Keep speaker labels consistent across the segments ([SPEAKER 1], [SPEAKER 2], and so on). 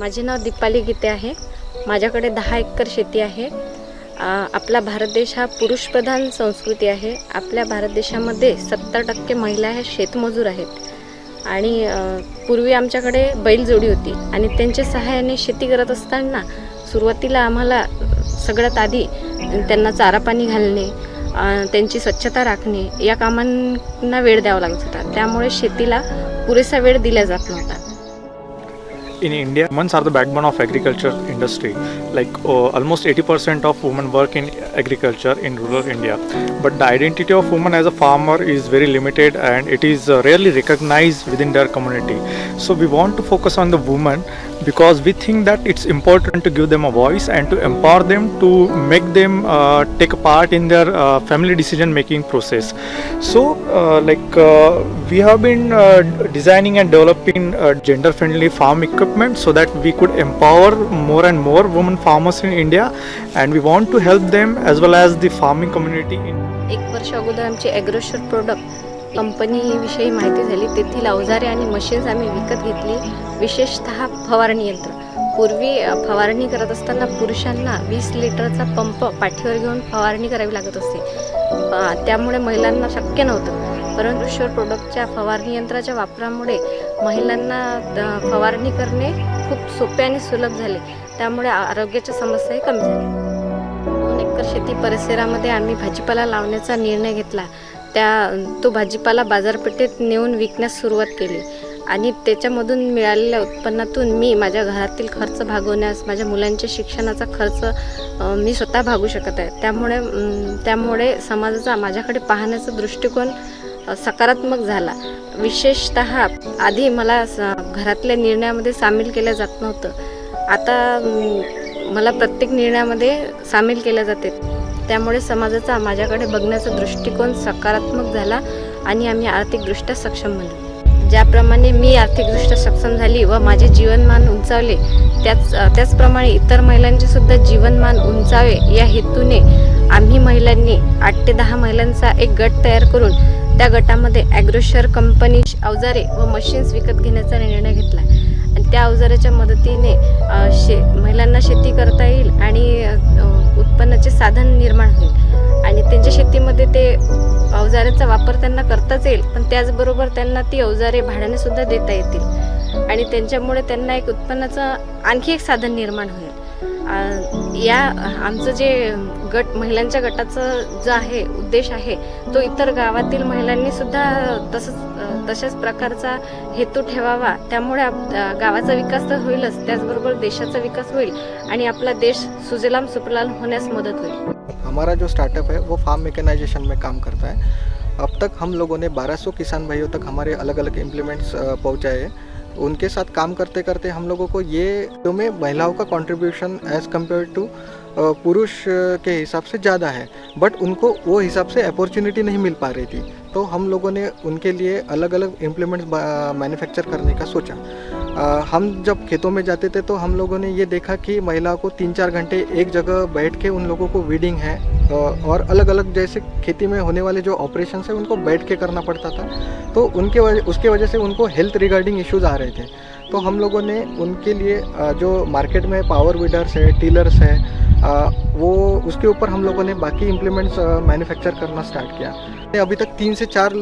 [SPEAKER 1] माझे नाव दीपाली गीते आहे। माझ्याकडे 10 एकर शेती आहे। आपला भारत देश हा पुरुषप्रधान संस्कृती आहे। आपल्या भारत देशामध्ये 70% महिला ह्या शेतमजूर आहेत आणि पूर्वी आमच्याकडे बैलजोडी होती आणि त्यांच्या सहाय्याने शेती करत असताना सुरुवातीला आम्हाला सगळ्यात आधी त्यांना चारा पाणी घालणे, त्यांची स्वच्छता राखणे या कामांना वेळ द्यावा लागत होता। त्यामुळे शेतीला पुरेसा वेळ दिला जात नव्हता।
[SPEAKER 2] In India, women are the backbone of agriculture industry. Like almost 80% of women work in agriculture in rural India. But the identity of women as a farmer is very limited and it is rarely recognized within their community. So we want to focus on the women because we think that it's important to give them a voice and to empower them to make them take a part in their family decision making process. So we have been designing and developing gender friendly farm equipment so that we could empower more and more women farmers in India, and we want to help them as well as the farming community.
[SPEAKER 1] एक वर्ष अगोदर आमची ॲग्रोशर product कंपनीविषयी माहिती झाली। तेथील अवजारे आणि machines आम्ही विकत घेतली, विशेषतः फवारणी यंत्र। पूर्वी फवारणी करत असताना पुरुषांना 20 लिटरचा पंप पाठीवर घेऊन फवारणी करावी लागत असते, त्यामुळे महिलांना शक्य नव्हतं। परंतु ॲग्रोशर प्रोडक्टच्या फवारणी यंत्राच्या वापरामुळे महिलांना फवारणी करणे खूप सोपे आणि सुलभ झाले, त्यामुळे आरोग्याच्या समस्याही कमी झाल्या। 2 एकर शेती परिसरामध्ये आम्ही भाजीपाला लावण्याचा निर्णय घेतला। तो भाजीपाला बाजारपेठेत नेऊन विकण्यास सुरुवात केली आणि त्याच्यामधून मिळालेल्या उत्पन्नातून मी माझ्या घरातील खर्च भागवण्यास, माझ्या मुलांच्या शिक्षणाचा खर्च मी स्वतः भागू शकत आहे। त्यामुळे समाजाचा माझ्याकडे पाहण्याचा दृष्टिकोन सकारात्मक झाला। विशेषतः आधी मला घरातल्या निर्णयामध्ये सामील केलं जात नव्हतं, आता मला प्रत्येक निर्णयामध्ये सामील केले जाते। त्यामुळे समाजाचा माझ्याकडे बघण्याचा दृष्टिकोन सकारात्मक झाला आणि आम्ही आर्थिकदृष्ट्या सक्षम बनलो। ज्याप्रमाणे मी आर्थिकदृष्ट्या सक्षम झाली व माझे जीवनमान उंचावले, त्याचप्रमाणे इतर महिलांचे सुद्धा जीवनमान उंचावे या हेतूने आम्ही महिलांनी 8 ते 10 महिलांचा एक गट तयार करून त्या गटामध्ये ॲग्रोशर कंपनी अवजारे व मशीन्स विकत घेण्याचा निर्णय घेतला आणि त्या अवजाराच्या मदतीने महिलांना शेती करता येईल आणि उत्पन्नाचे साधन निर्माण होईल आणि त्यांच्या शेतीमध्ये ते अवजाराचा वापर त्यांना करताच येईल, पण त्याचबरोबर त्यांना ती अवजारे भाड्याने सुद्धा देता येतील आणि त्यांच्यामुळे त्यांना एक उत्पन्नाचं आणखी एक साधन निर्माण होईल। या आमचं जे महिलांच्या गटाचं जो आहे उद्देश आहे तो इतर गावातील महिलांनी सुद्धा तशाच प्रकारचा हेतू ठेवावा। त्यामुळे गावाचा विकास तर होईलच, त्याचबरोबर देशाचा विकास होईल आणि आपला देश सुजलाम सुफलाम होण्यास मदत होईल।
[SPEAKER 3] हमारा जो स्टार्टअप है वो फार्म मैकेनाइजेशन में काम करता है। अब तक हम लोगों ने 1200 किसान भाइयों तक हमारे अलग अलग इम्प्लीमेंट्स पहुँचाए हैं। उनके साथ काम करते करते हम लोगों को ये तो में महिलाओं का कंट्रीब्यूशन एज़ कम्पेयर टू पुरुष के हिसाब से ज़्यादा है, बट उनको वो हिसाब से अपॉर्चुनिटी नहीं मिल पा रही थी। तो हम लोगों ने उनके लिए अलग अलग इम्प्लीमेंट्स मैन्युफैक्चर करने का सोचा। हम जब खेतों में जाते थे तो हम लोगों ने ये देखा कि महिलाओं को 3-4 घंटे एक जगह बैठ के उन लोगों को वीडिंग है और अलग अलग जैसे खेती में होने वाले जो ऑपरेशन है उनको बैठ के करना पड़ता था, तो उसके वजह से उनको हेल्थ रिगार्डिंग इश्यूज़ आ रहे थे। तो हम लोगों ने उनके लिए जो मार्केट में पावर वीडर्स है, टीलर्स है, वो उसके ऊपर हम लोगों ने बाकी इम्प्लीमेंट्स मैन्युफैक्चर करना स्टार्ट किया। अभी तक 3 से 4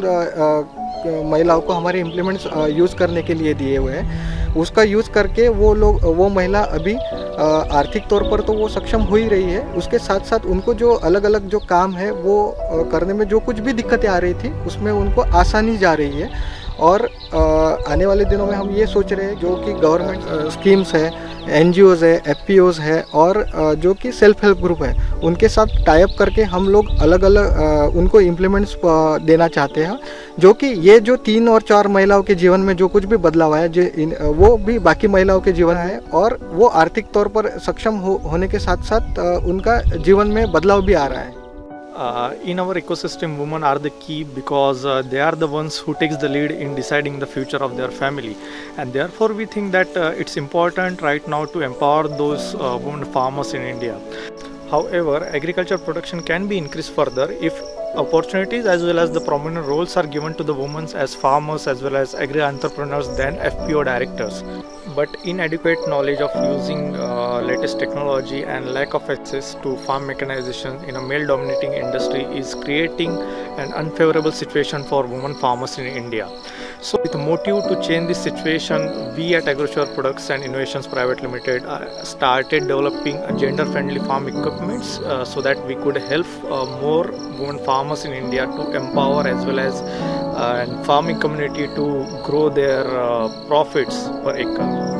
[SPEAKER 3] महिलाओं को हमारे इम्प्लीमेंट्स यूज़ करने के लिए दिए हुए हैं। उसका यूज़ करके वो महिला अभी आर्थिक तौर पर तो वो सक्षम हो ही रही है, उसके साथ साथ उनको जो अलग अलग जो काम है वो करने में जो कुछ भी दिक्कतें आ रही थी उसमें उनको आसानी जा रही है। और आने वाले दिनों में हम ये सोच रहे हैं जो कि गवर्नमेंट स्कीम्स है, NGOs है, FPOs है और जो कि सेल्फ हेल्प ग्रुप है, उनके साथ टाइप करके हम लोग अलग अलग उनको इम्प्लीमेंट्स देना चाहते हैं, जो कि ये जो 3 और 4 महिलाओं के जीवन में जो कुछ भी बदलाव आया वो भी बाकी महिलाओं के जीवन है और वो आर्थिक तौर पर सक्षम होने के साथ साथ उनका जीवन में बदलाव भी आ रहा है।
[SPEAKER 2] In our ecosystem, women are the key because they are the ones who takes the lead in deciding the future of their family, and therefore we think that it's important right now to empower those women farmers in India. However, agriculture production can be increased further if opportunities as well as the prominent roles are given to the women as farmers as well as agri entrepreneurs than FPO directors. but inadequate knowledge of using latest technology and lack of access to farm mechanization in a male dominating industry is creating an unfavorable situation for women farmers in India. So with the motive to change this situation, we at AgroSure Products and Innovations Private Limited started developing gender friendly farm equipments so that we could help more women farmers in India to empower as well as and farming community to grow their profits per acre.